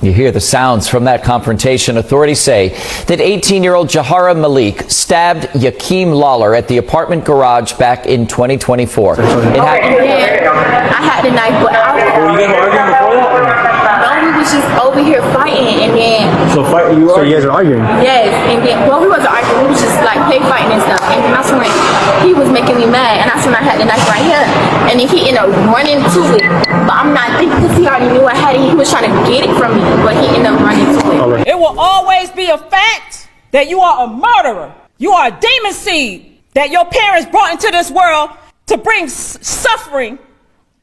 You hear the sounds from that confrontation. Authorities say that 18-year-old Jahara Malik stabbed Yahkeim Lawler at the apartment garage back in 2024. I had the knife, but were you guys arguing before that? no, we was just over here fighting, and then So you guys are arguing? yes, and then we wasn't arguing, we was just like play fighting and stuff. And that's when he was making me mad, and that's when I had the knife right here, and then he ended up running to it. But I'm not thinking because he already knew I had it. He was trying to get it from me, but he ended up running to it. It will always be a fact that you are a murderer. You are a demon seed that your parents brought into this world to bring suffering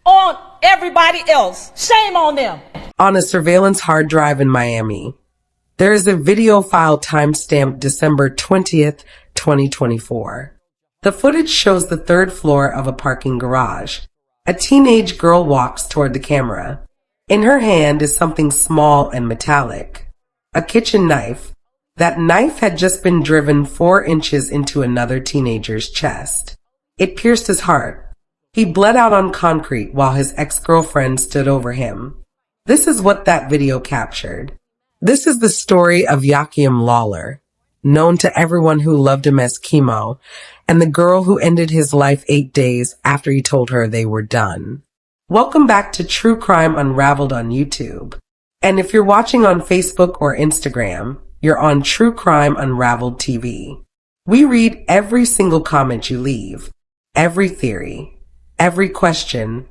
on everybody else. Shame on them. On a surveillance hard drive in Miami, there is a video file timestamped December 20th, 2024. The footage shows the third floor of a parking garage. A teenage girl walks toward the camera. In her hand is something small and metallic. A kitchen knife. That knife had just been driven 4 inches into another teenager's chest. It pierced his heart. He bled out on concrete while his ex-girlfriend stood over him. This is what that video captured. This is the story of Yahkeim Lawler, known to everyone who loved him as Keimo, and the girl who ended his life 8 days after he told her they were done. Welcome back to True Crime Unraveled on YouTube. And if you're watching on Facebook or Instagram, you're on True Crime Unraveled TV. We read every single comment you leave, every theory, every question,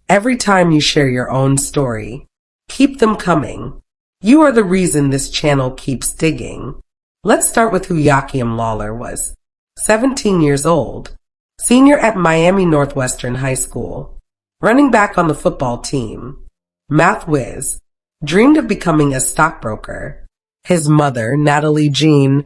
every time you share your own story. Keep them coming. You are the reason this channel keeps digging. Let's start with who Yahkeim Lawler was. 17 years old, senior at Miami Northwestern High School, running back on the football team, math whiz, dreamed of becoming a stockbroker. His mother, Nathalie Jean,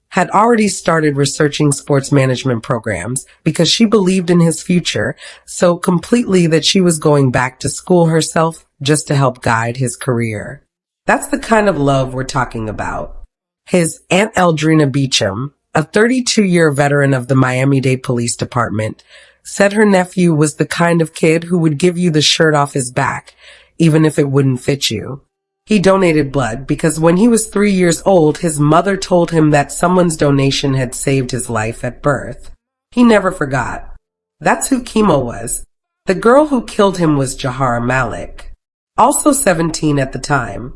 had already started researching sports management programs because she believed in his future so completely that she was going back to school herself just to help guide his career. That's the kind of love we're talking about. His Aunt Eldrina Beecham, a 32-year veteran of the Miami-Dade Police Department, said her nephew was the kind of kid who would give you the shirt off his back, even if it wouldn't fit you. He donated blood because when he was 3 years old, his mother told him that someone's donation had saved his life at birth. He never forgot. That's who Keimo was. The girl who killed him was Jahara Malik, also 17 at the time.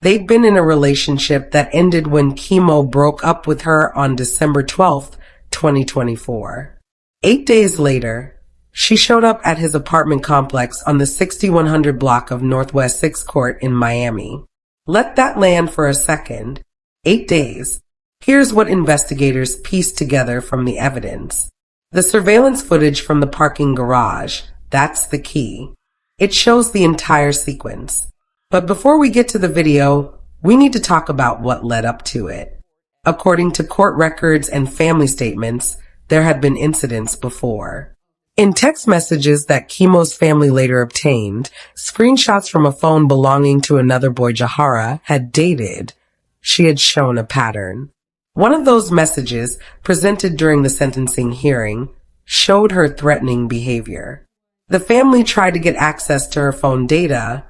They'd been in a relationship that ended when Keimo broke up with her on December 12th, 2024. 8 days later, she showed up at his apartment complex on the 6100 block of Northwest 6th Court in Miami. Let that land for a second. 8 days. Here's what investigators pieced together from the evidence. The surveillance footage from the parking garage, that's the key. It shows the entire sequence. But before we get to the video, we need to talk about what led up to it. According to court records and family statements, there had been incidents before. In text messages that Keimo's family later obtained, screenshots from a phone belonging to another boy Jahara had dated. She had shown a pattern. One of those messages, presented during the sentencing hearing, showed her threatening behavior. The family tried to get access to her phone data,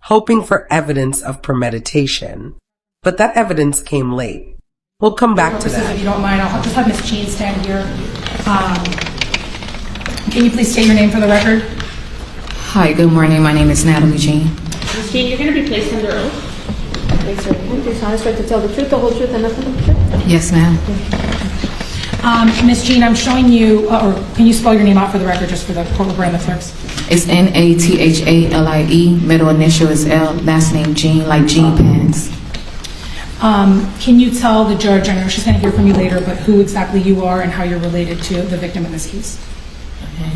hoping for evidence of premeditation. But that evidence came late. We'll come back to that. If you don't mind, I'll just have Ms. Jean stand here. Can you please state your name for the record? Hi, good morning. My name is Nathalie Jean. Ms. Jean, you're going to be placed under oath. Thanks, sir. Do you swear to tell the truth, the whole truth, and nothing but the truth? Yes, ma'am. Ms. Jean, I'm showing you, or can you spell your name out for the record just for the court reporter and the clerks? It's Nathalie, middle initial is L, last name Jean, like Jean pants. Can you tell the judge, I know she's going to hear from you later, but who exactly you are and how you're related to the victim in this case? Okay.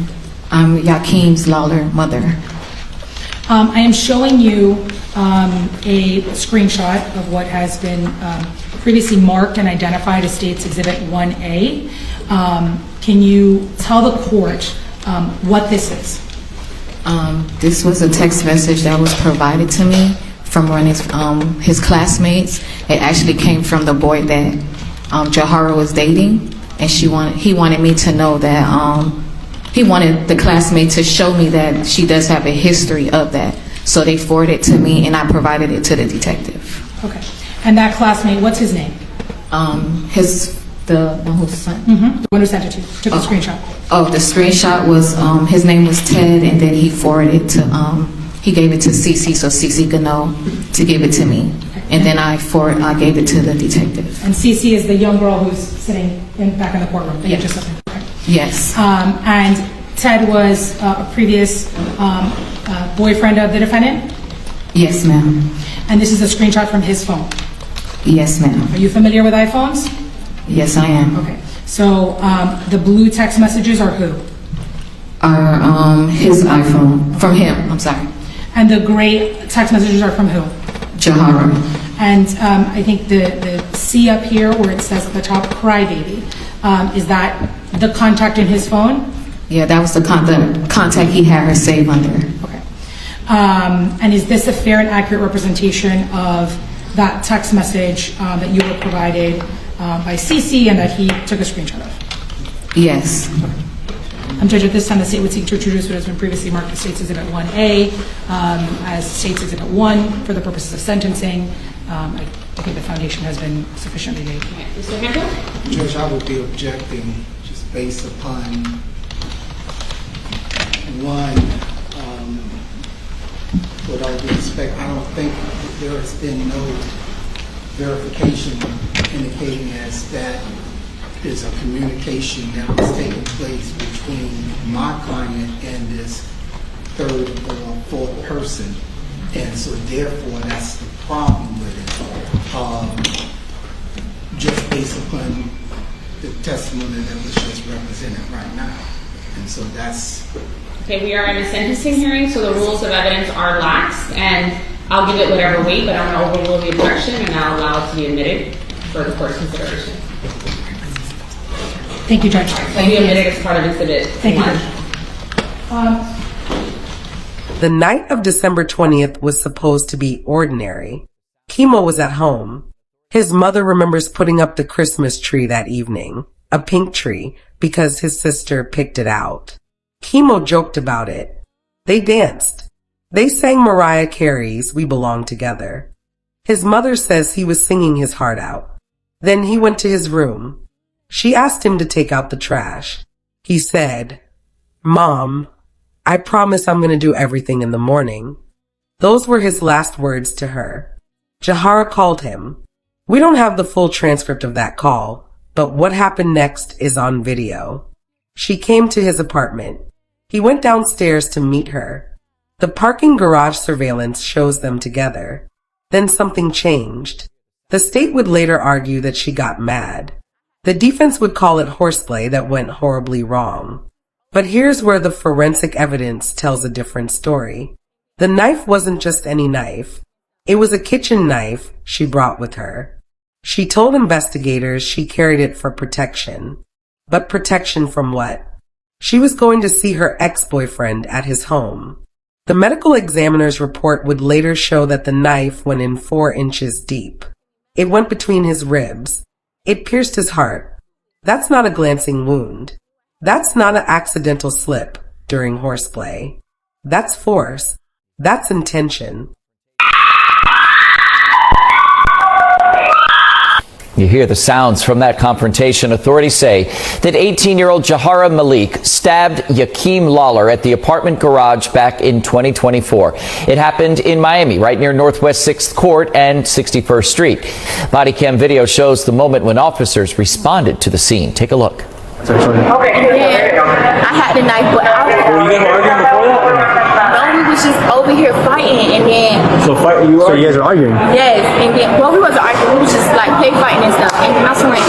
I'm Yahkeim's Lawler mother. I am showing you a screenshot of what has been previously marked and identified as State's Exhibit 1A. Can you tell the court what this is? This was a text message that was provided to me from one of his classmates. It actually came from the boy that Jahara was dating, and he wanted me to know that he wanted the classmate to show me that she does have a history of that. So they forwarded it to me, and I provided it to the detective. Okay. And that classmate, what's his name? The one who sent. The one who sent it to you, took the screenshot. Oh, the screenshot was his name was Ted, and then he forwarded it to he gave it to Cece so Cece could know to give it to me, and then I gave it to the detective. And Cece is the young girl who's sitting back in the courtroom. That you just said. Okay. Yes. And Ted was a previous boyfriend of the defendant? Yes, ma'am. And this is a screenshot from his phone? Yes, ma'am. Are you familiar with iPhones? Yes, I am. Okay. So the blue text messages are who? Are his iPhone. From him, I'm sorry. And the gray text messages are from who? Jahara. And I think the C up here where it says at the top, crybaby, is that the contact in his phone? Yeah, that was the contact he had her save under. Okay. And is this a fair and accurate representation of that text message that you were provided by Cece and that he took a screenshot of? Yes. Judge, at this time, the state would seek to introduce what has been previously marked as State's Exhibit 1A as State's Exhibit 1 for the purposes of sentencing. I think the foundation has been sufficiently laid. Mr. Handel? Judge, I would be objecting just based upon one, with all due respect, I don't think there has been no verification indicating as that is a communication that was taking place between my client and this third or fourth person. And so therefore that's the problem with it. Just based upon the testimony that was just represented right now. And so that's... Okay, we are in a sentencing hearing, so the rules of evidence are lax, and I'll give it whatever weight, but I'm going to overrule the objection and I'll allow it to be admitted for the court's consideration. Thank you, Judge. Thank you. Admitted as part of Exhibit 1. The night of December 20th was supposed to be ordinary. Keimo was at home. His mother remembers putting up the Christmas tree that evening, a pink tree, because his sister picked it out. Keimo joked about it. They danced. They sang Mariah Carey's We Belong Together. His mother says he was singing his heart out. Then he went to his room. She asked him to take out the trash. He said, "Mom, I promise I'm going to do everything in the morning." Those were his last words to her. Jahara called him. We don't have the full transcript of that call, but what happened next is on video. She came to his apartment. He went downstairs to meet her. The parking garage surveillance shows them together. Then something changed. The state would later argue that she got mad. The defense would call it horseplay that went horribly wrong. But here's where the forensic evidence tells a different story. The knife wasn't just any knife. It was a kitchen knife she brought with her. She told investigators she carried it for protection. But protection from what? She was going to see her ex-boyfriend at his home. The medical examiner's report would later show that the knife went in 4 inches deep. It went between his ribs. It pierced his heart. That's not a glancing wound. That's not an accidental slip during horseplay. That's force. That's intention. You hear the sounds from that confrontation. Authorities say that 18-year-old Jahara Malik stabbed Yahkeim Lawler at the apartment garage back in 2024. It happened in Miami, right near Northwest 6th Court and 61st Street. Body cam video shows the moment when officers responded to the scene. Take a look. Yeah, I had the knife, but Were you guys arguing before that? no, we was just over here fighting, and then So you guys are arguing? yes, and then well, we wasn't arguing, we was just like play fighting and stuff. And that's when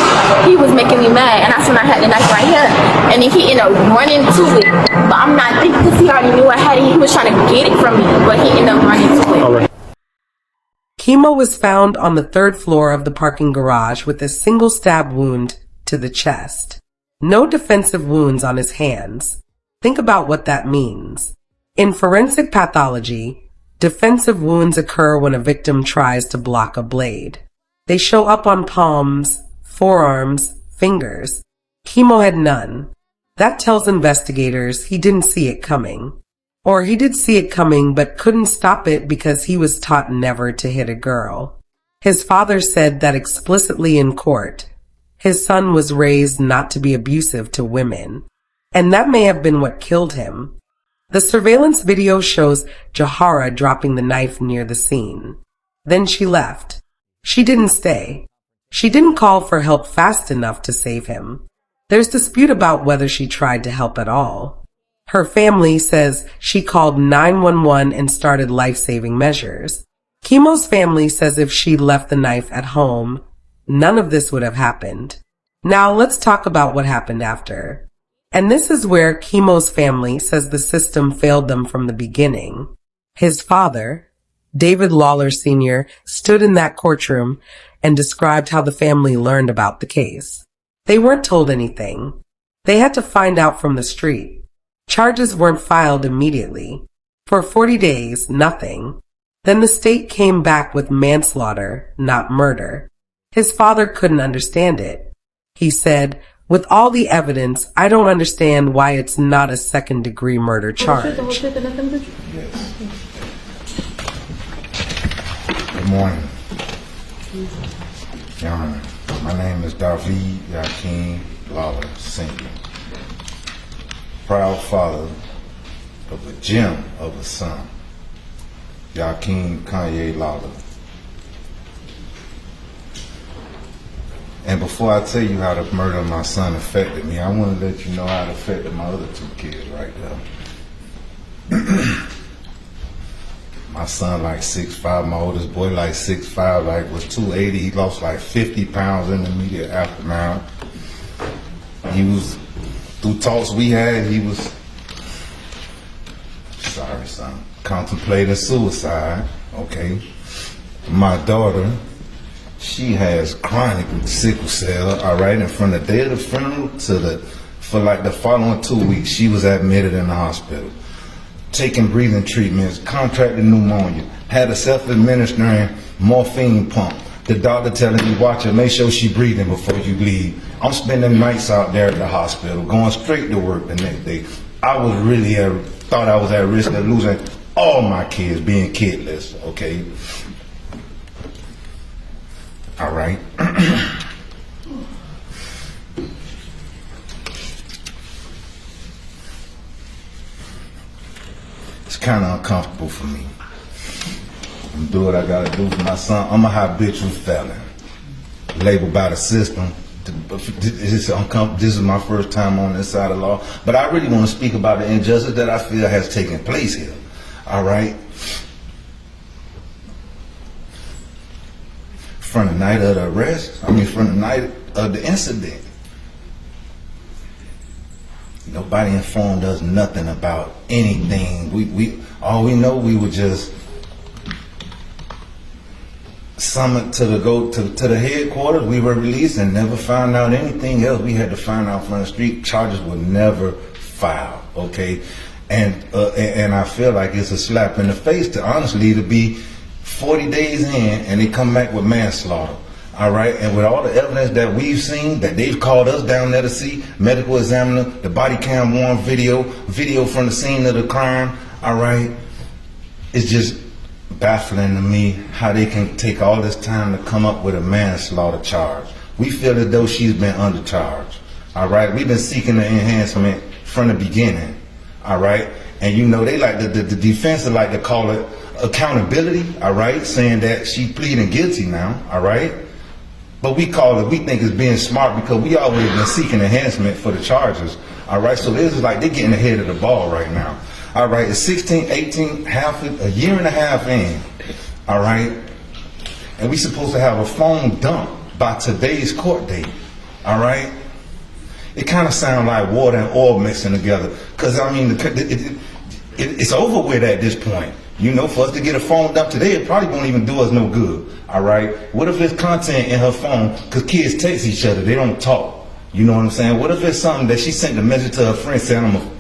he was making me mad, and that's when I had the knife right here, and then he ended up running to it. But I'm not thinking because he already knew I had it. He was trying to get it from me, but he ended up running to it. Okay. Keimo was found on the 3rd floor of the parking garage with a single stab wound to the chest. No defensive wounds on his hands. Think about what that means. In forensic pathology, defensive wounds occur when a victim tries to block a blade. They show up on palms, forearms, fingers. Keimo had none. That tells investigators he didn't see it coming. Or he did see it coming but couldn't stop it because he was taught never to hit a girl. His father said that explicitly in court. His son was raised not to be abusive to women, and that may have been what killed him. The surveillance video shows Jahara dropping the knife near the scene. Then she left. She didn't stay. She didn't call for help fast enough to save him. There's dispute about whether she tried to help at all. Her family says she called 911 and started life-saving measures. Keimo's family says if she left the knife at home, none of this would have happened. Now let's talk about what happened after. And this is where Keimo's family says the system failed them from the beginning. His father, David Lawler Sr., stood in that courtroom and described how the family learned about the case. They weren't told anything. They had to find out from the street. Charges weren't filed immediately. For 40 days, nothing. Then the state came back with manslaughter, not murder. His father couldn't understand it. He said, "With all the evidence, I don't understand why it's not a second-degree murder charge." Yes. Good morning. Your Honor, my name is Nathalie Jean Lawler, Sr., proud father of a gem of a son, Yahkeim Lawler. And before I tell you how the murder of my son affected me, I want to let you know how it affected my other two kids right there. My son like 6'5", my oldest boy like 6'5", like was 280. He lost like 50 pounds in the immediate aftermath. He was, through talks we had, he was, sorry son, contemplating suicide, okay? My daughter, she has chronic sickle cell, all right? And from the day of the funeral to for like the following 2 weeks, she was admitted in the hospital, taking breathing treatments, contracted pneumonia, had a self-administering morphine pump. The doctor telling me, watch her, make sure she breathing before you leave. I'm spending nights out there at the hospital, going straight to work the next day. I was really thought I was at risk of losing all my kids, being kidless, okay? All right. It's kind of uncomfortable for me. I'm doing what I gotta do for my son. I'm a habitual felon, labeled by the system. This is my first time on this side of the law, but I really want to speak about the injustice that I feel has taken place here. All right. From the night of the arrest, from the night of the incident, nobody informed us nothing about anything. We all we know, we were just summoned to the headquarters. We were released and never found out anything else. We had to find out from the street. Charges were never filed. Okay, and I feel like it's a slap in the face to honestly to be 40 days in and they come back with manslaughter. All right, and with all the evidence that we've seen, that they've called us down there to see, medical examiner, the body cam worn video from the scene of the crime, all right, it's just baffling to me how they can take all this time to come up with a manslaughter charge. We feel as though she's been undercharged, all right? We've been seeking the enhancement from the beginning, all right? And you know, they like, the defense would like to call it accountability, all right, saying that she pleading guilty now, all right? But we call it, we think it's being smart because we always been seeking enhancement for the charges, all right? So this is like they're getting ahead of the ball right now, all right? It's 16, 18, a year and a half in, all right? And we supposed to have a phone dump by today's court date, all right? It kind of sounds like water and oil mixing together because, I mean, it's over with at this point. You know, for us to get a phone dump today, it probably won't even do us no good, all right? What if there's content in her phone, because kids text each other, they don't talk, you know what I'm saying? What if it's something that she sent a message to her friend saying, I'm gonna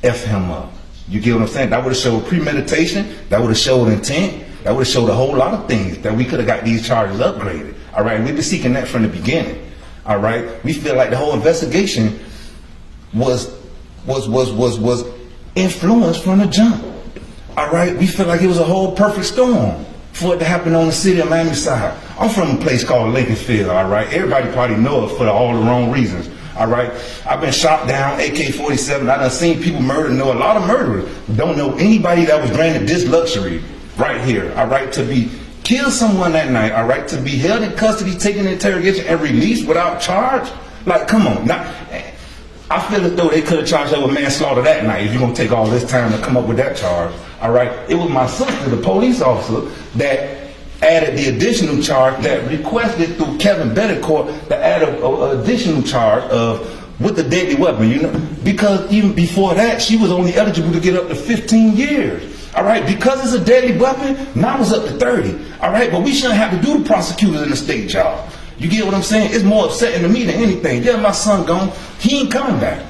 F him up? You get what I'm saying? That would have showed premeditation, that would have showed intent, that would have showed a whole lot of things that we could have got these charges upgraded, all right? We've been seeking that from the beginning, all right? We feel like the whole investigation was influenced from the jump. All right, we feel like it was a whole perfect storm for it to happen on the city of Miami side. I'm from a place called Lincolnfield, all right? Everybody probably know it for all the wrong reasons, all right? I've been shot down, AK-47. I done seen people murdered, know a lot of murderers. Don't know anybody that was granted this luxury right here, all right, to be kill someone that night, all right, to be held in custody, taken into interrogation, and released without charge. Like, come on. Now, I feel as though they could have charged her with manslaughter that night if you're going to take all this time to come up with that charge, all right? It was my sister, the police officer, that added the additional charge, that requested through Kevin Bettencourt to add an additional charge of with the deadly weapon, you know? Because even before that, she was only eligible to get up to 15 years. All right, because it's a deadly weapon, now it's up to 30. All right, but we shouldn't have to do the prosecutors in the state job. You get what I'm saying? It's more upsetting to me than anything. Yeah, my son gone. He ain't coming back.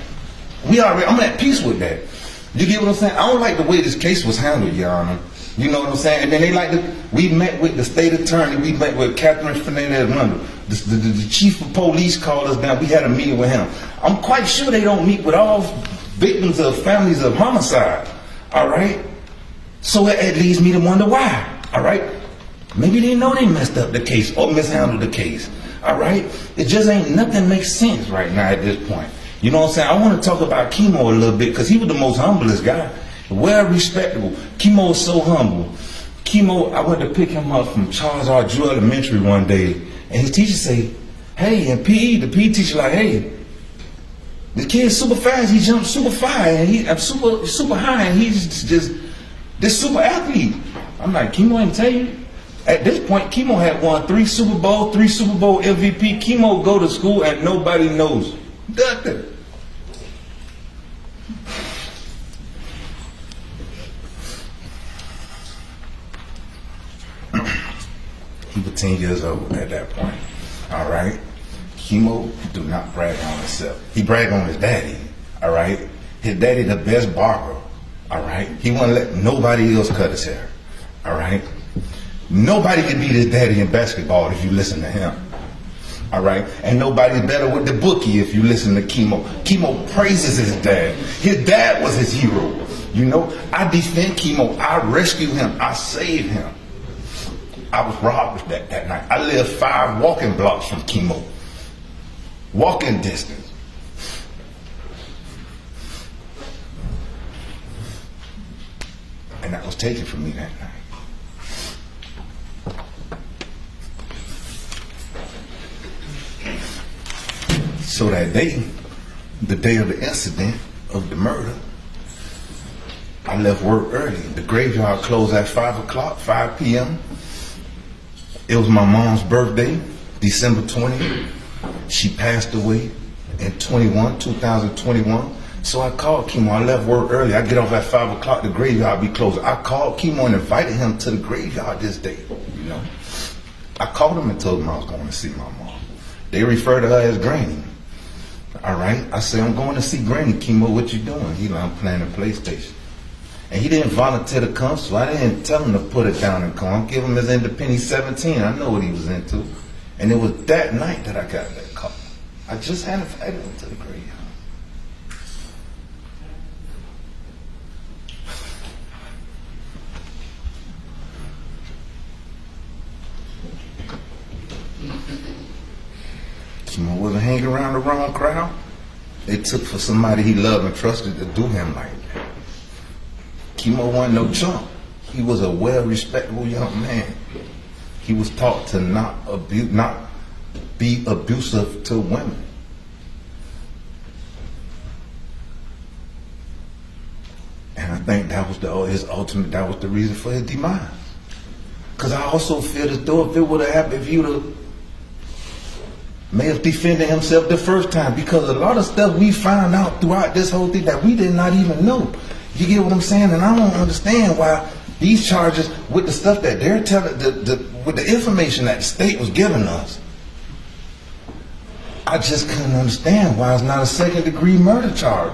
I'm at peace with that. You get what I'm saying? I don't like the way this case was handled, Your Honor. You know what I'm saying? And then we met with the state attorney. We met with Catherine Fernandez-Rundle. The chief of police called us down. We had a meeting with him. I'm quite sure they don't meet with all victims of families of homicide. All right? So it leads me to wonder why, all right? Maybe they know they messed up the case or mishandled the case, all right? It just ain't nothing makes sense right now at this point. You know what I'm saying? I want to talk about Keimo a little bit because he was the most humblest guy, well respectable. Keimo was so humble. Keimo, I went to pick him up from Charles R. Drew Elementary one day, and his teacher say, hey, in PE, the PE teacher like, hey, the kid's super fast, he jumps super high, and super high, and he's just this super athlete. I'm like, Keimo ain't tell you? At this point, Keimo had won 3 Super Bowls, 3 Super Bowl MVP. Keimo go to school and nobody knows nothing. He was 10 years old at that point. All right? Keimo do not brag on himself. He brag on his daddy. All right? His daddy the best barber. All right? He wouldn't let nobody else cut his hair. All right? Nobody can beat his daddy in basketball if you listen to him. All right? And nobody's better with the bookie if you listen to Keimo. Keimo praises his dad. His dad was his hero. You know? I defend Keimo. I rescue him. I save him. I was robbed that night. I lived 5 walking blocks from Keimo. Walking distance. And that was taken from me that night. So that day, the day of the incident of the murder, I left work early. The graveyard closed at 5 o'clock, 5 p.m. It was my mom's birthday, December 20th. She passed away in 2021. So I called Keimo. I left work early. I get off at 5 o'clock. The graveyard be closed. I called Keimo and invited him to the graveyard this day. You know, I called him and told him I was going to see my mom. They refer to her as Granny. All right. I said, I'm going to see Granny. Keimo, what you doing? He like, I'm playing the PlayStation. And he didn't volunteer to come, so I didn't tell him to put it down and come. Give him his independent 17. I know what he was into. And it was that night that I got that call. I just had invited him to the graveyard. Keimo wasn't hanging around the wrong crowd. They took for somebody he loved and trusted to do him like that. Keimo wasn't no chump. He was a well-respectable young man. He was taught to not be abusive to women. And I think that was that was the reason for his demise. Because I also feel as though if it would have happened, if he would have may have defended himself the first time, because a lot of stuff we found out throughout this whole thing that we did not even know. You get what I'm saying? And I don't understand why these charges with the stuff that they're telling, with the information that the state was giving us, I just couldn't understand why it's not a second-degree murder charge.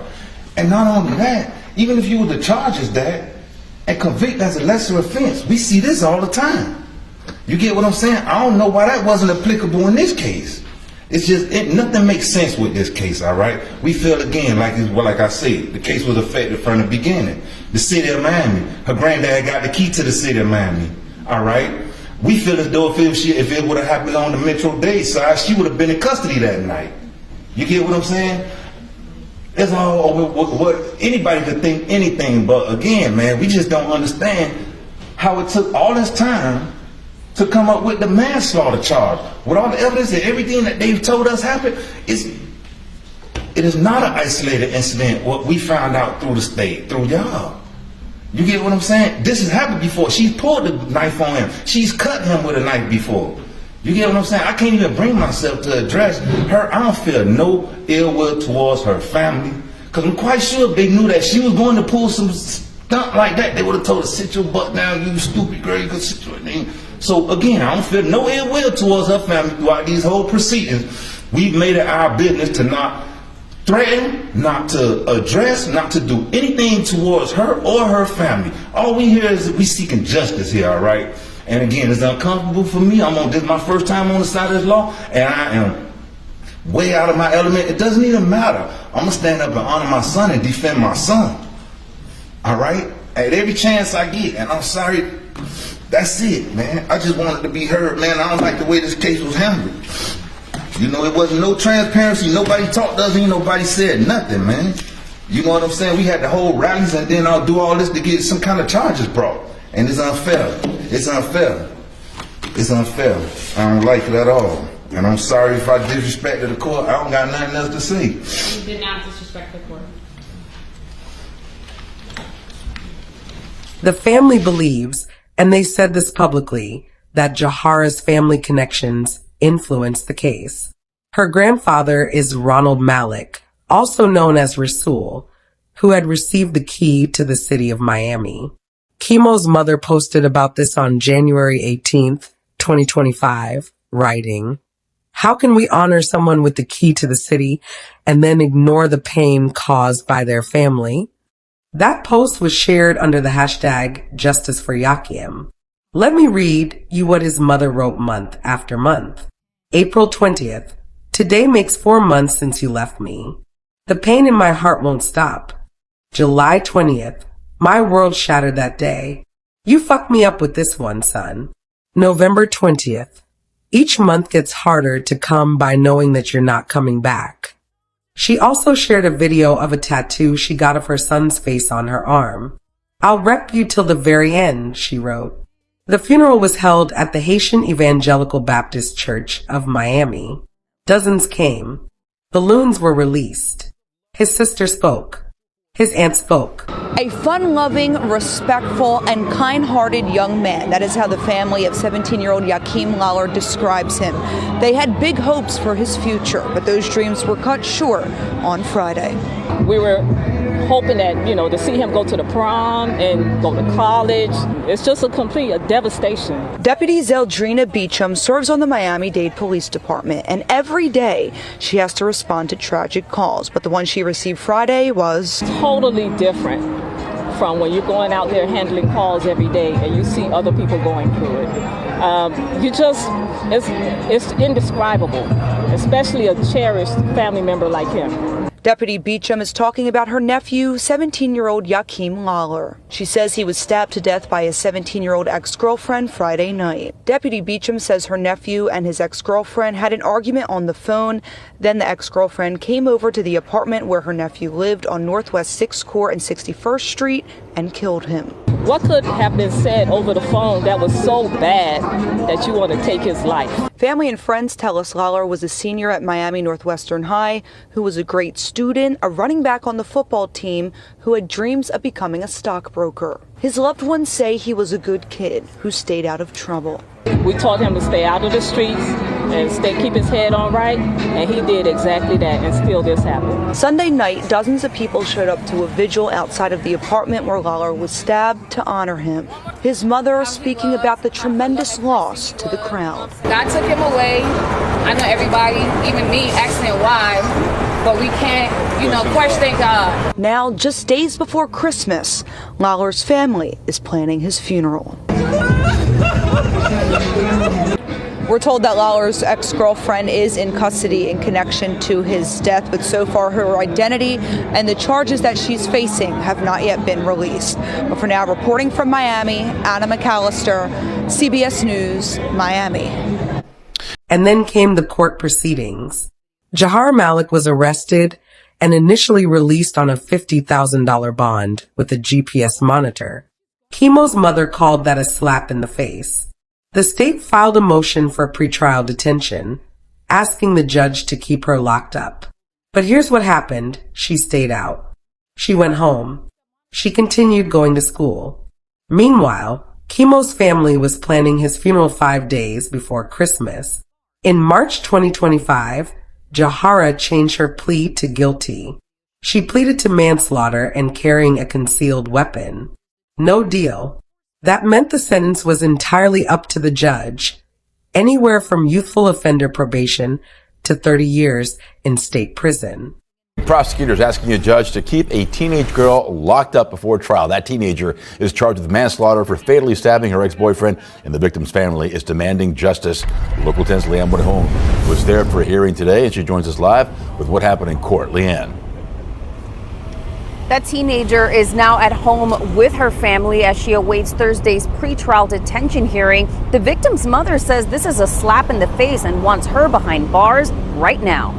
And not only that, even if you were to charge his dad and convict as a lesser offense, we see this all the time. You get what I'm saying? I don't know why that wasn't applicable in this case. It's just, nothing makes sense with this case, all right? We feel again, like I said, the case was affected from the beginning. The city of Miami, her granddad got the key to the city of Miami, all right? We feel as though if it would have happened on the Metro-Dade side, she would have been in custody that night. You get what I'm saying? It's all what anybody could think anything, but again, man, we just don't understand how it took all this time to come up with the manslaughter charge. With all the evidence and everything that they've told us happened, it is not an isolated incident, what we found out through the state, through y'all. You get what I'm saying? This has happened before. She's pulled the knife on him. She's cut him with a knife before. You get what I'm saying? I can't even bring myself to address her. I don't feel no ill will towards her family. Because I'm quite sure if they knew that she was going to pull some stunt like that, they would have told her, sit your butt down, you stupid girl, you could sit your name. So again, I don't feel no ill will towards her family throughout these whole proceedings. We've made it our business to not threaten, not to address, not to do anything towards her or her family. All we hear is that we seeking justice here, all right? And again, it's uncomfortable for me. This is my first time on the side of this law, and I am way out of my element. It doesn't even matter. I'm gonna stand up and honor my son and defend my son. All right? At every chance I get, and I'm sorry, that's it, man. I just wanted to be heard, man. I don't like the way this case was handled. You know, it wasn't no transparency. Nobody talked to us, ain't nobody said nothing, man. You know what I'm saying? We had to hold rallies and then I'll do all this to get some kind of charges brought. And it's unfair. It's unfair. It's unfair. I don't like it at all. And I'm sorry if I disrespected the court. I don't got nothing else to say. You did not disrespect the court. The family believes, and they said this publicly, that Jahara's family connections influenced the case. Her grandfather is Ronald Malik, also known as Rasul, who had received the key to the city of Miami. Keimo's mother posted about this on January 18th, 2025, writing, "How can we honor someone with the key to the city and then ignore the pain caused by their family?" That post was shared under the hashtag Justice for Yahkeim. Let me read you what his mother wrote month after month. April 20th. Today makes 4 months since you left me. The pain in my heart won't stop. July 20th. My world shattered that day. You fucked me up with this one, son. November 20th. Each month gets harder to come by knowing that you're not coming back. She also shared a video of a tattoo she got of her son's face on her arm. I'll rep you till the very end, she wrote. The funeral was held at the Haitian Evangelical Baptist Church of Miami. Dozens came. Balloons were released. His sister spoke. His aunt spoke. A fun-loving, respectful, and kind-hearted young man. That is how the family of 17-year-old Yahkeim Lawler describes him. They had big hopes for his future, but those dreams were cut short on Friday. We were hoping that, to see him go to the prom and go to college. It's just a devastation. Deputy Zeldrina Beecham serves on the Miami-Dade Police Department, and every day she has to respond to tragic calls. But the one she received Friday was totally different from when you're going out there handling calls every day and you see other people going through it. It's indescribable, especially a cherished family member like him. Deputy Beecham is talking about her nephew, 17-year-old Yahkeim Lawler. She says he was stabbed to death by his 17-year-old ex-girlfriend Friday night. Deputy Beecham says her nephew and his ex-girlfriend had an argument on the phone. Then the ex-girlfriend came over to the apartment where her nephew lived on Northwest 6th Court and 61st Street and killed him. What could have been said over the phone that was so bad that you want to take his life? Family and friends tell us Lawler was a senior at Miami Northwestern High who was a great student, a running back on the football team who had dreams of becoming a stockbroker. His loved ones say he was a good kid who stayed out of trouble. We taught him to stay out of the streets and keep his head on right, and he did exactly that, and still this happened. Sunday night, dozens of people showed up to a vigil outside of the apartment where Lawler was stabbed to honor him. His mother speaking about the tremendous loss to the crowd. God took him away. I know everybody, even me, asking why, but we can't, question God. Now, just days before Christmas, Lawler's family is planning his funeral. We're told that Lawler's ex-girlfriend is in custody in connection to his death, but so far her identity and the charges that she's facing have not yet been released. But for now, reporting from Miami, Anna McAllister, CBS News, Miami. And then came the court proceedings. Jahara Malik was arrested and initially released on a $50,000 bond with a GPS monitor. Keimo's mother called that a slap in the face. The state filed a motion for pretrial detention, asking the judge to keep her locked up. But here's what happened. She stayed out. She went home. She continued going to school. Meanwhile, Keimo's family was planning his funeral 5 days before Christmas. In March 2025, Jahara changed her plea to guilty. She pleaded to manslaughter and carrying a concealed weapon. No deal. That meant the sentence was entirely up to the judge, anywhere from youthful offender probation to 30 years in state prison. Prosecutors asking a judge to keep a teenage girl locked up before trial. That teenager is charged with manslaughter for fatally stabbing her ex-boyfriend, and the victim's family is demanding justice. Local 10's Leanne Woodhome was there for a hearing today, and she joins us live with what happened in court. Leanne. That teenager is now at home with her family as she awaits Thursday's pretrial detention hearing. The victim's mother says this is a slap in the face and wants her behind bars right now.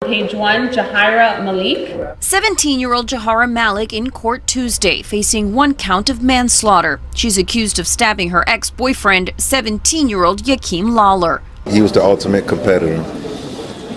Page 1, Jahara Malik. 17-year-old Jahara Malik in court Tuesday, facing 1 count of manslaughter. She's accused of stabbing her ex-boyfriend, 17-year-old Yahkeim Lawler. He was the ultimate competitor.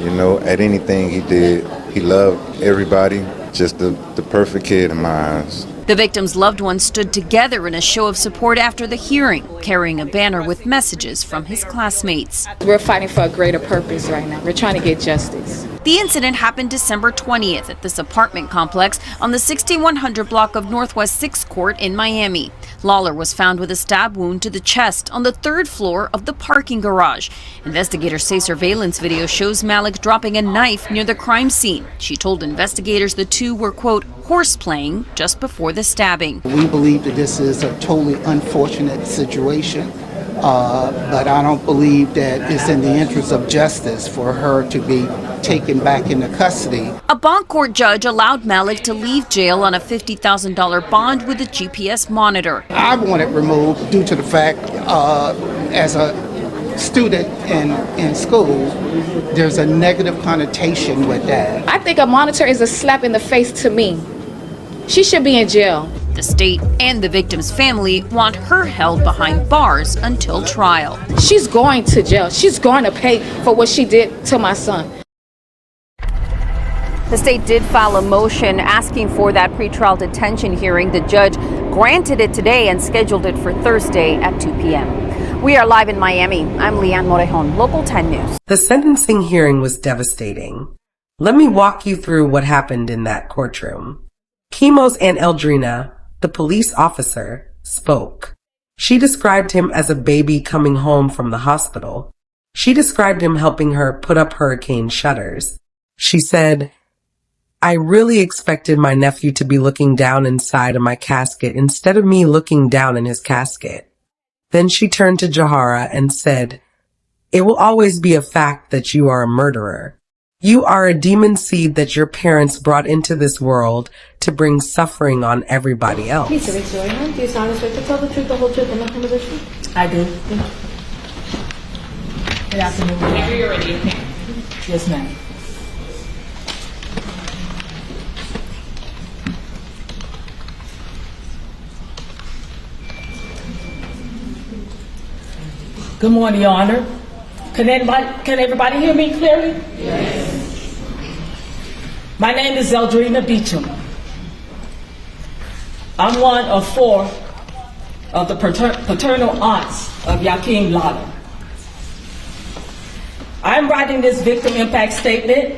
You know, at anything he did, he loved everybody. Just the perfect kid in my eyes. The victim's loved ones stood together in a show of support after the hearing, carrying a banner with messages from his classmates. We're fighting for a greater purpose right now. We're trying to get justice. The incident happened December 20th at this apartment complex on the 6100 block of Northwest 6th Court in Miami. Lawler was found with a stab wound to the chest on the 3rd floor of the parking garage. Investigators say surveillance video shows Malik dropping a knife near the crime scene. She told investigators the two were, quote, horseplaying just before the stabbing. We believe that this is a totally unfortunate situation, but I don't believe that it's in the interest of justice for her to be taken back into custody. A bond court judge allowed Malik to leave jail on a $50,000 bond with a GPS monitor. I want it removed due to the fact, as a student in school, there's a negative connotation with that. I think a monitor is a slap in the face to me. She should be in jail. The state and the victim's family want her held behind bars until trial. She's going to jail. She's going to pay for what she did to my son. The state did file a motion asking for that pretrial detention hearing. The judge granted it today and scheduled it for Thursday at 2 p.m. We are live in Miami. I'm Leanne Morejon, Local 10 News. The sentencing hearing was devastating. Let me walk you through what happened in that courtroom. Keimo's Aunt Eldrina, the police officer, spoke. She described him as a baby coming home from the hospital. She described him helping her put up hurricane shutters. She said, "I really expected my nephew to be looking down inside of my casket instead of me looking down in his casket." Then she turned to Jahara and said, "It will always be a fact that you are a murderer. You are a demon seed that your parents brought into this world to bring suffering on everybody else." Lisa Victoria, do you solemnly swear to tell the truth, the whole truth, and nothing but the truth? I do. Good afternoon. Whenever you're ready, okay? Yes, ma'am. Good morning, Your Honor. Can everybody hear me clearly? Yes. My name is Eldrina Beecham. I'm one of 4 of the paternal aunts of Yahkeim Lawler. I'm writing this victim impact statement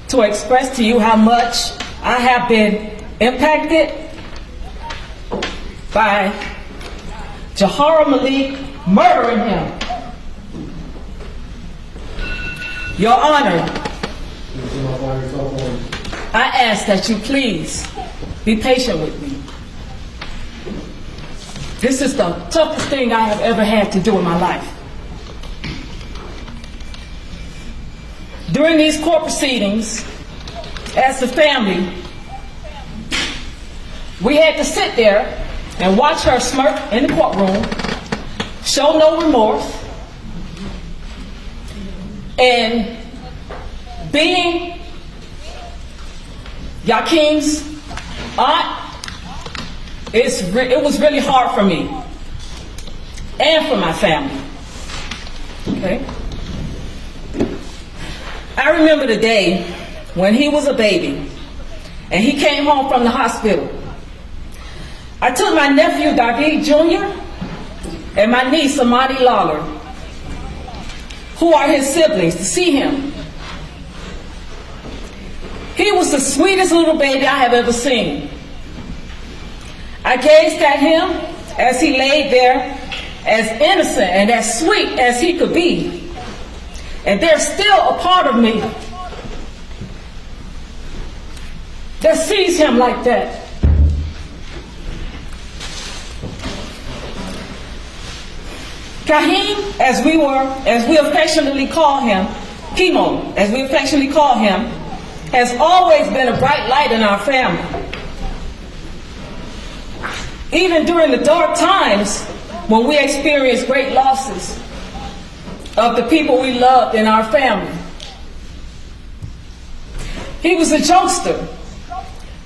to express to you how much I have been impacted by Jahara Malik murdering him. Your Honor, I ask that you please be patient with me. This is the toughest thing I have ever had to do in my life. During these court proceedings, as the family, we had to sit there and watch her smirk in the courtroom, show no remorse, and being Yahkeim's aunt, it was really hard for me and for my family. Okay? I remember the day when he was a baby and he came home from the hospital. I took my nephew David Jr. and my niece Amani Lawler, who are his siblings, to see him. He was the sweetest little baby I have ever seen. I gazed at him as he laid there, as innocent and as sweet as he could be. And there's still a part of me that sees him like that. Keimo, as we affectionately call him, Keimo, as we affectionately call him, has always been a bright light in our family. Even during the dark times when we experienced great losses of the people we loved in our family. He was a jokester.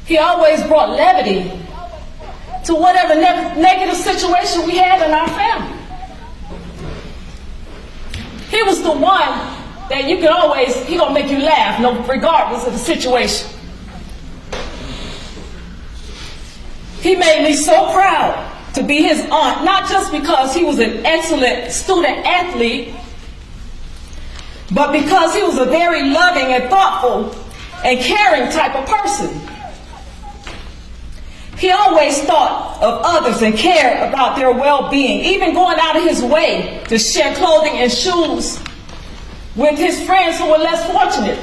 He always brought levity to whatever negative situation we had in our family. He was the one that you could always, he gonna make you laugh, regardless of the situation. He made me so proud to be his aunt, not just because he was an excellent student athlete, but because he was a very loving and thoughtful and caring type of person. He always thought of others and cared about their well-being, even going out of his way to share clothing and shoes with his friends who were less fortunate.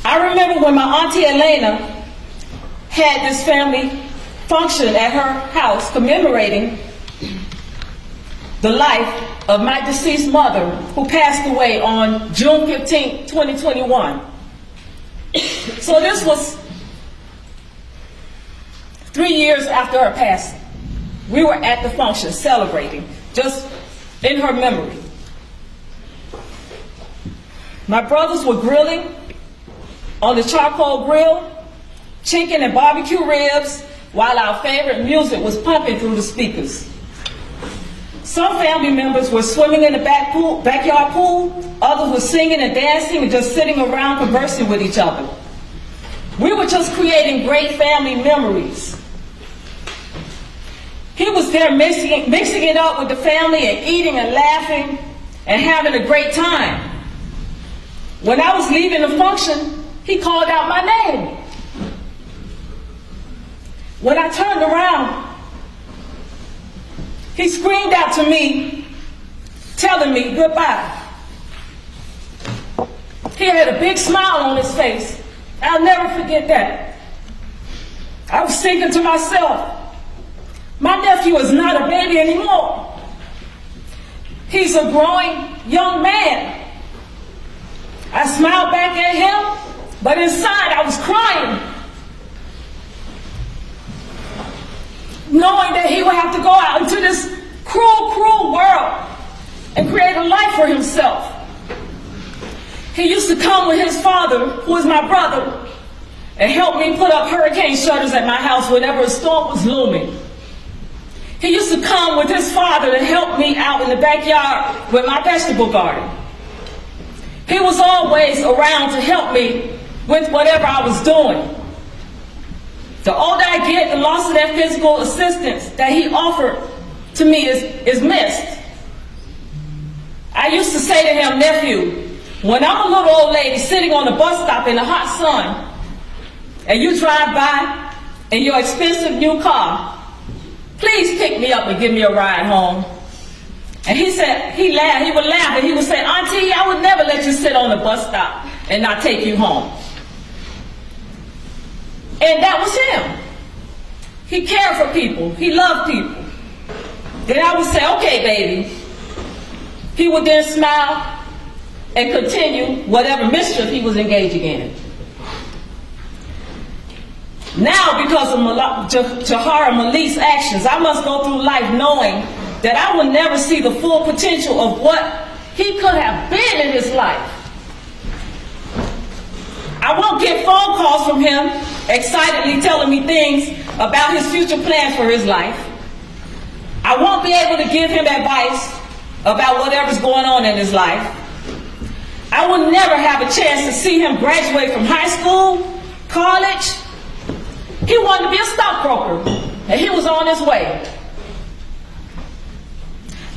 I remember when my auntie Elena had this family function at her house commemorating the life of my deceased mother, who passed away on June 15, 2021. So this was 3 years after her passing. We were at the function celebrating, just in her memory. My brothers were grilling on the charcoal grill, chicken and barbecue ribs, while our favorite music was pumping through the speakers. Some family members were swimming in the backyard pool, others were singing and dancing and just sitting around conversing with each other. We were just creating great family memories. He was there mixing it up with the family and eating and laughing and having a great time. When I was leaving the function, he called out my name. When I turned around, he screamed out to me, telling me goodbye. He had a big smile on his face. I'll never forget that. I was thinking to myself, my nephew is not a baby anymore. He's a growing young man. I smiled back at him, but inside I was crying, knowing that he would have to go out into this cruel, cruel world and create a life for himself. He used to come with his father, who was my brother, and help me put up hurricane shutters at my house whenever a storm was looming. He used to come with his father to help me out in the backyard with my vegetable garden. He was always around to help me with whatever I was doing. The older I get, the loss of that physical assistance that he offered to me is missed. I used to say to him, nephew, when I'm a little old lady sitting on a bus stop in the hot sun, and you drive by in your expensive new car, please pick me up and give me a ride home. And he said, he would laugh and he would say, Auntie, I would never let you sit on the bus stop and not take you home. And that was him. He cared for people. He loved people. Then I would say, okay, baby. He would then smile and continue whatever mischief he was engaging in. Now, because of Jahara Malik's actions, I must go through life knowing that I will never see the full potential of what he could have been in his life. I won't get phone calls from him excitedly telling me things about his future plans for his life. I won't be able to give him advice about whatever's going on in his life. I will never have a chance to see him graduate from high school, college. He wanted to be a stockbroker, and he was on his way.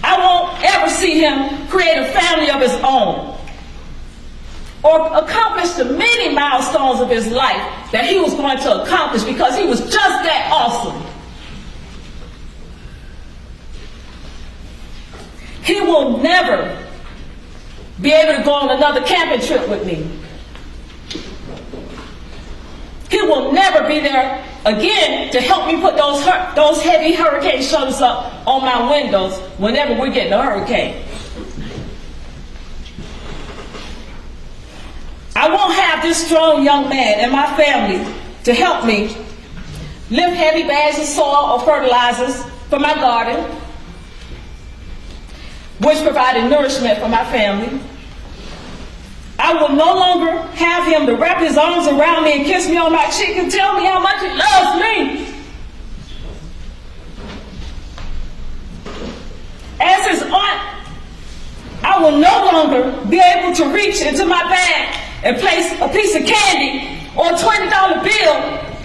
I won't ever see him create a family of his own or accomplish the many milestones of his life that he was going to accomplish because he was just that awesome. He will never be able to go on another camping trip with me. He will never be there again to help me put those heavy hurricane shutters up on my windows whenever we're getting a hurricane. I won't have this strong young man and my family to help me lift heavy bags of soil or fertilizers for my garden, which provided nourishment for my family. I will no longer have him to wrap his arms around me and kiss me on my cheek and tell me how much he loves me. As his aunt, I will no longer be able to reach into my bag and place a piece of candy or a $20 bill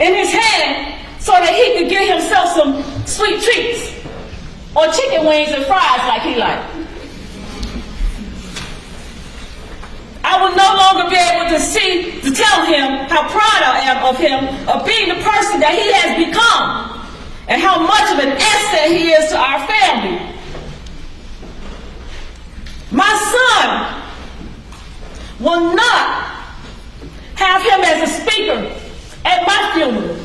in his hand so that he could get himself some sweet treats or chicken wings and fries like he liked. I will no longer be able to tell him how proud I am of him, of being the person that he has become, and how much of an asset he is to our family. My son will not have him as a speaker at my funeral.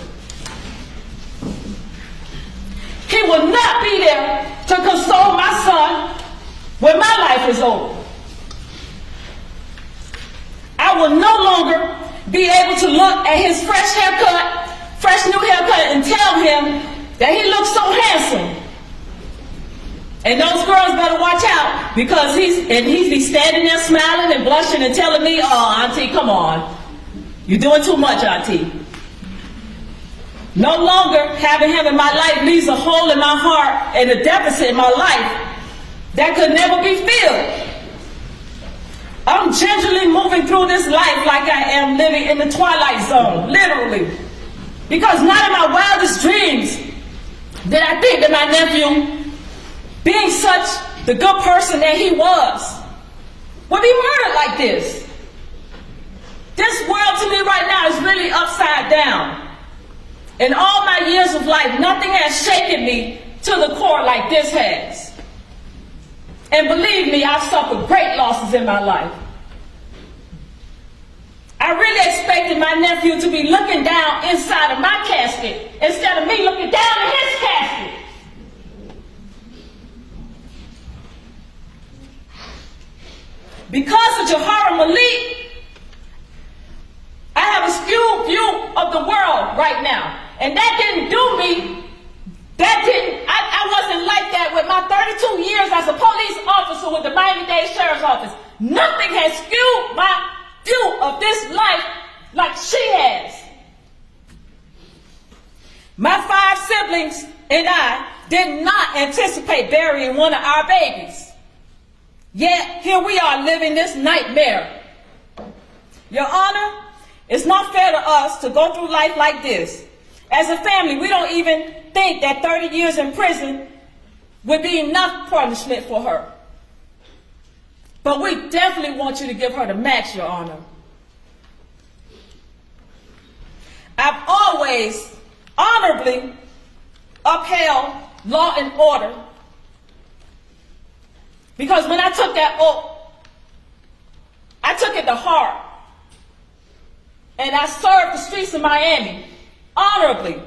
He will not be there to console my son when my life is over. I will no longer be able to look at his fresh new haircut, and tell him that he looks so handsome. And those girls better watch out, because he's be standing there smiling and blushing and telling me, "Oh, Auntie, come on. You're doing too much, Auntie." No longer having him in my life leaves a hole in my heart and a deficit in my life that could never be filled. I'm gingerly moving through this life like I am living in the twilight zone, literally. Because not in my wildest dreams did I think that my nephew, being such the good person that he was, would be murdered like this. This world to me right now is really upside down. In all my years of life, nothing has shaken me to the core like this has. And believe me, I've suffered great losses in my life. I really expected my nephew to be looking down inside of my casket instead of me looking down in his casket. Because of Jahara Malik, I have a skewed view of the world right now. And that didn't do me. I wasn't like that with my 32 years as a police officer with the Miami-Dade Sheriff's Office. Nothing has skewed my view of this life like she has. My 5 siblings and I did not anticipate burying one of our babies. Yet, here we are living this nightmare. Your Honor, it's not fair to us to go through life like this. As a family, we don't even think that 30 years in prison would be enough punishment for her. But we definitely want you to give her the max, Your Honor. I've always honorably upheld law and order, because when I took that oath, I took it to heart. And I served the streets of Miami honorably.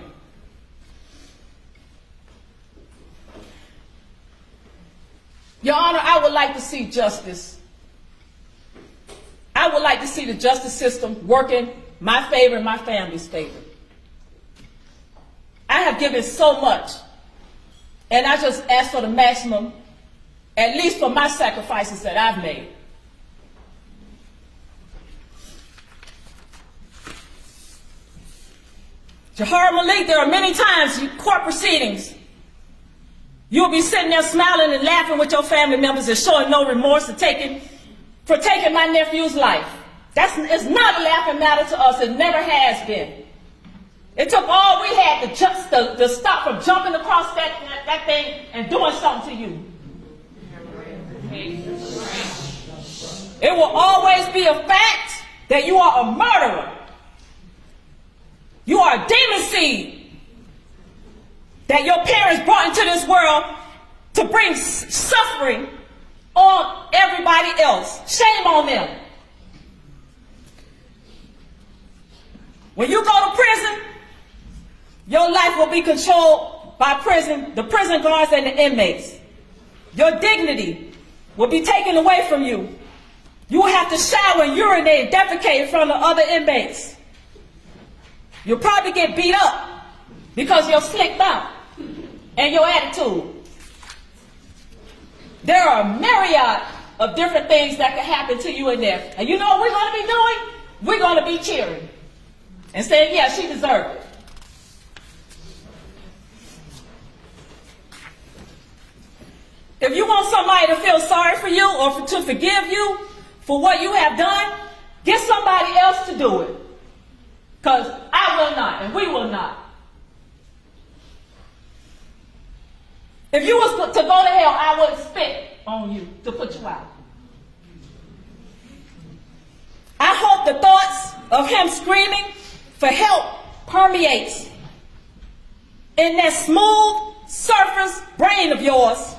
Your Honor, I would like to see justice would like to see the justice system working my favor and my family's favor. I have given so much, and I just ask for the maximum, at least for my sacrifices that I've made. Jahara Malik, there are many times in court proceedings, you'll be sitting there smiling and laughing with your family members and showing no remorse for taking my nephew's life. It's not a laughing matter to us. It never has been. It took all we had to stop from jumping across that thing and doing something to you. It will always be a fact that you are a murderer. You are a demon seed that your parents brought into this world to bring suffering on everybody else. Shame on them. When you go to prison, your life will be controlled by the prison guards and the inmates. Your dignity will be taken away from you. You will have to shower and urinate and defecate in front of other inmates. You'll probably get beat up because you're slicked out and your attitude. There are a myriad of different things that can happen to you in there. And you know what we're going to be doing? We're going to be cheering and saying, yeah, she deserved it. If you want somebody to feel sorry for you or to forgive you for what you have done, get somebody else to do it. Because I will not, and we will not. If you was to go to hell, I would spit on you to put you out. I hope the thoughts of him screaming for help permeates in that smooth surface brain of yours,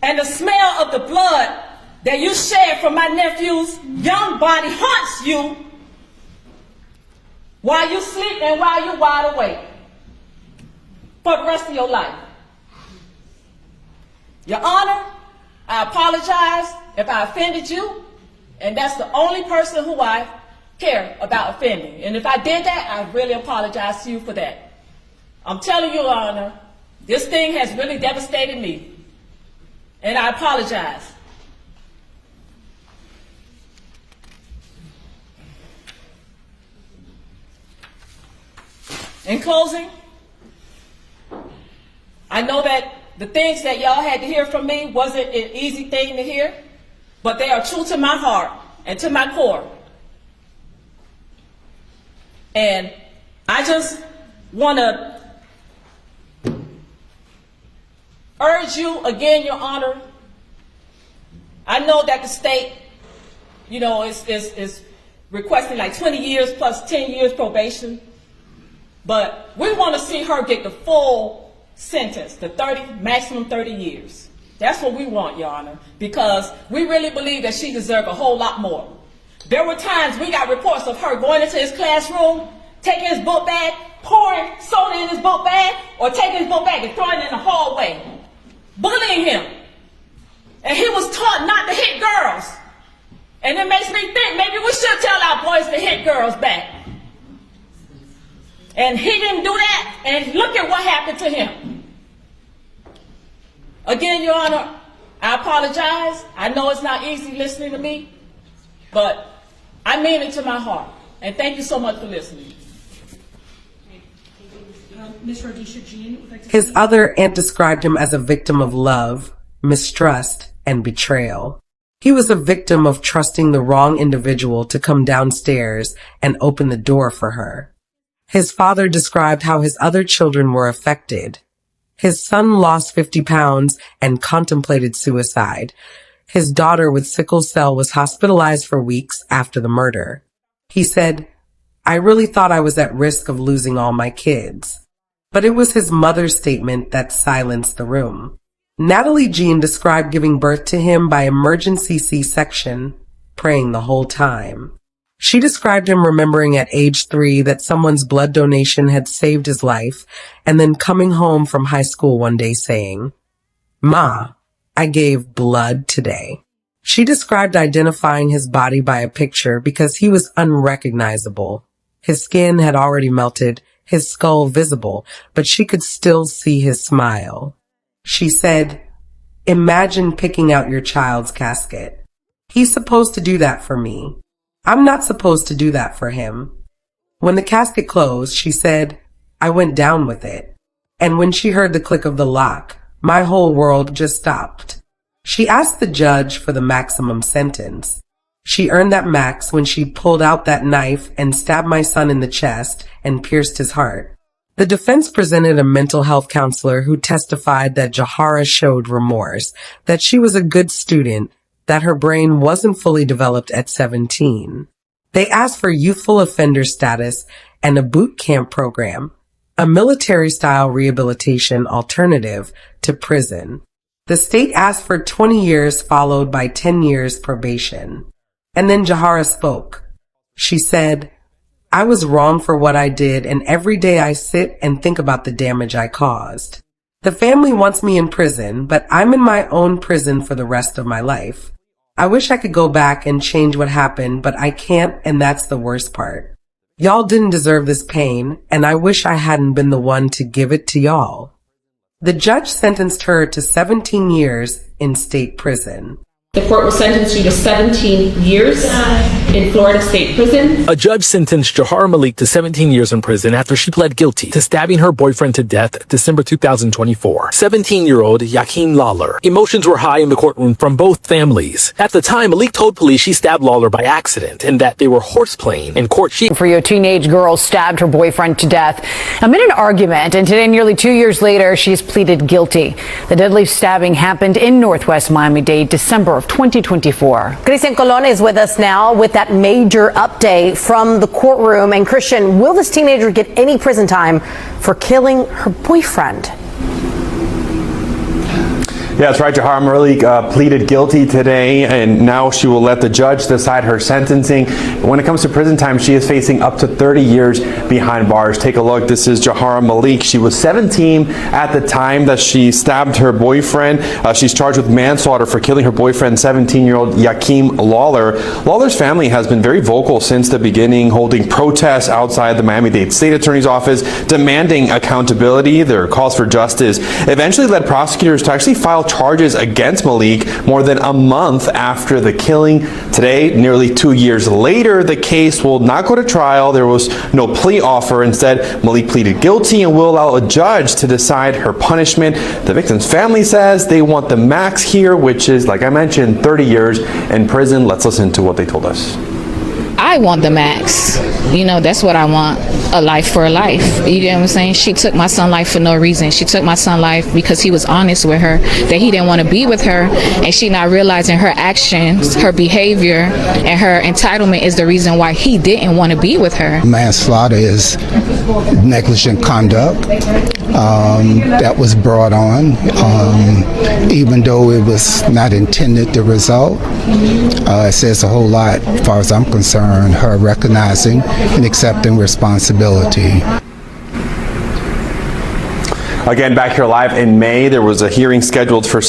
and the smell of the blood that you shed from my nephew's young body haunts you while you sleep and while you're wide awake for the rest of your life. Your Honor, I apologize if I offended you, and that's the only person who I care about offending. And if I did that, I really apologize to you for that. I'm telling you, Your Honor, this thing has really devastated me, and I apologize. In closing, I know that the things that y'all had to hear from me wasn't an easy thing to hear, but they are true to my heart and to my core. And I just want to urge you again, Your Honor. I know that the state, is requesting like 20 years plus 10 years probation. But we want to see her get the full sentence, the maximum 30 years. That's what we want, Your Honor, because we really believe that she deserved a whole lot more. There were times we got reports of her going into his classroom, taking his book bag, pouring soda in his book bag, or taking his book bag and throwing it in the hallway, bullying him. And he was taught not to hit girls. And it makes me think maybe we should tell our boys to hit girls back. And he didn't do that, and look at what happened to him. Again, Your Honor, I apologize. I know it's not easy listening to me, but I mean it to my heart. And thank you so much for listening. Ms. Rodisha Jean would like to His other aunt described him as a victim of love, mistrust, and betrayal. He was a victim of trusting the wrong individual to come downstairs and open the door for her. His father described how his other children were affected. His son lost 50 pounds and contemplated suicide. His daughter with sickle cell was hospitalized for weeks after the murder. He said, "I really thought I was at risk of losing all my kids." But it was his mother's statement that silenced the room. Nathalie Jean described giving birth to him by emergency C-section, praying the whole time. She described him remembering at age 3 that someone's blood donation had saved his life, and then coming home from high school one day saying, "Ma, I gave blood today." She described identifying his body by a picture because he was unrecognizable. His skin had already melted, his skull visible, but she could still see his smile. She said, "Imagine picking out your child's casket. He's supposed to do that for me. I'm not supposed to do that for him." When the casket closed, she said, "I went down with it. And when she heard the click of the lock, my whole world just stopped." She asked the judge for the maximum sentence. She earned that max when she pulled out that knife and stabbed my son in the chest and pierced his heart. The defense presented a mental health counselor who testified that Jahara showed remorse, that she was a good student, that her brain wasn't fully developed at 17. They asked for youthful offender status and a boot camp program, a military-style rehabilitation alternative to prison. The state asked for 20 years followed by 10 years probation. And then Jahara spoke. She said, "I was wrong for what I did, and every day I sit and think about the damage I caused. The family wants me in prison, but I'm in my own prison for the rest of my life. I wish I could go back and change what happened, but I can't, and that's the worst part. Y'all didn't deserve this pain, and I wish I hadn't been the one to give it to y'all." The judge sentenced her to 17 years in state prison. The court will sentence you to 17 years in Florida State Prison. A judge sentenced Jahara Malik to 17 years in prison after she pled guilty to stabbing her boyfriend to death December 2024. 17-year-old Yahkeim Lawler. Emotions were high in the courtroom from both families. At the time, Malik told police she stabbed Lawler by accident and that they were horseplaying. In court, For you, a teenage girl stabbed her boyfriend to death amid an argument, and today, nearly 2 years later, she's pleaded guilty. The deadly stabbing happened in Northwest Miami-Dade, December of 2024. Christian Colon is with us now with that major update from the courtroom. And Christian, will this teenager get any prison time for killing her boyfriend? Yeah, that's right. Jahara Malik pleaded guilty today, and now she will let the judge decide her sentencing. When it comes to prison time, she is facing up to 30 years behind bars. Take a look. This is Jahara Malik. She was 17 at the time that she stabbed her boyfriend. She's charged with manslaughter for killing her boyfriend, 17-year-old Yahkeim Lawler. Lawler's family has been very vocal since the beginning, holding protests outside the Miami-Dade State Attorney's Office, demanding accountability. Their calls for justice eventually led prosecutors to actually file charges against Malik more than a month after the killing. Today, nearly 2 years later, the case will not go to trial. There was no plea offer. Instead, Malik pleaded guilty and will allow a judge to decide her punishment. The victim's family says they want the max here, which is, like I mentioned, 30 years in prison. Let's listen to what they told us. I want the max. You know, that's what I want. A life for a life. You get what I'm saying? She took my son's life for no reason. She took my son's life because he was honest with her, that he didn't want to be with her, and she not realizing her actions, her behavior, and her entitlement is the reason why he didn't want to be with her. Manslaughter is negligent conduct that was brought on, even though it was not intended to result. It says a whole lot, as far as I'm concerned, her recognizing and accepting responsibility. Again, back here live in May, there was a hearing scheduled for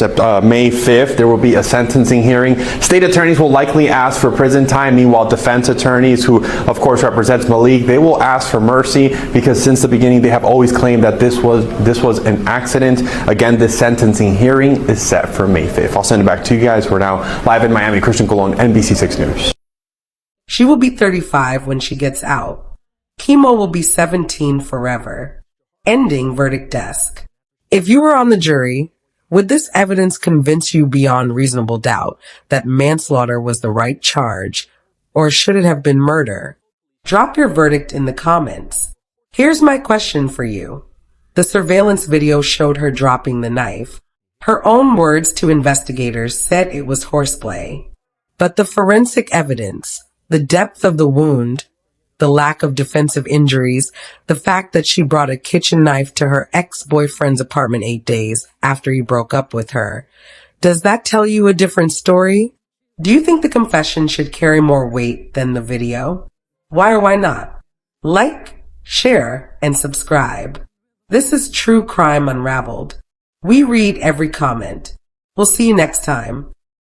May 5th. There will be a sentencing hearing. State attorneys will likely ask for prison time. Meanwhile, defense attorneys, who of course represents Malik, they will ask for mercy because since the beginning they have always claimed that this was an accident. Again, this sentencing hearing is set for May 5th. I'll send it back to you guys. We're now live in Miami. Christian Colon, NBC6 News. She will be 35 when she gets out. Keimo will be 17 forever. Ending verdict desk. If you were on the jury, would this evidence convince you beyond reasonable doubt that manslaughter was the right charge, or should it have been murder? Drop your verdict in the comments. Here's my question for you. The surveillance video showed her dropping the knife. Her own words to investigators said it was horseplay. But the forensic evidence, the depth of the wound, the lack of defensive injuries, the fact that she brought a kitchen knife to her ex-boyfriend's apartment 8 days after he broke up with her. Does that tell you a different story? Do you think the confession should carry more weight than the video? Why or why not? Like, share, and subscribe. This is True Crime Unraveled. We read every comment. We'll see you next time.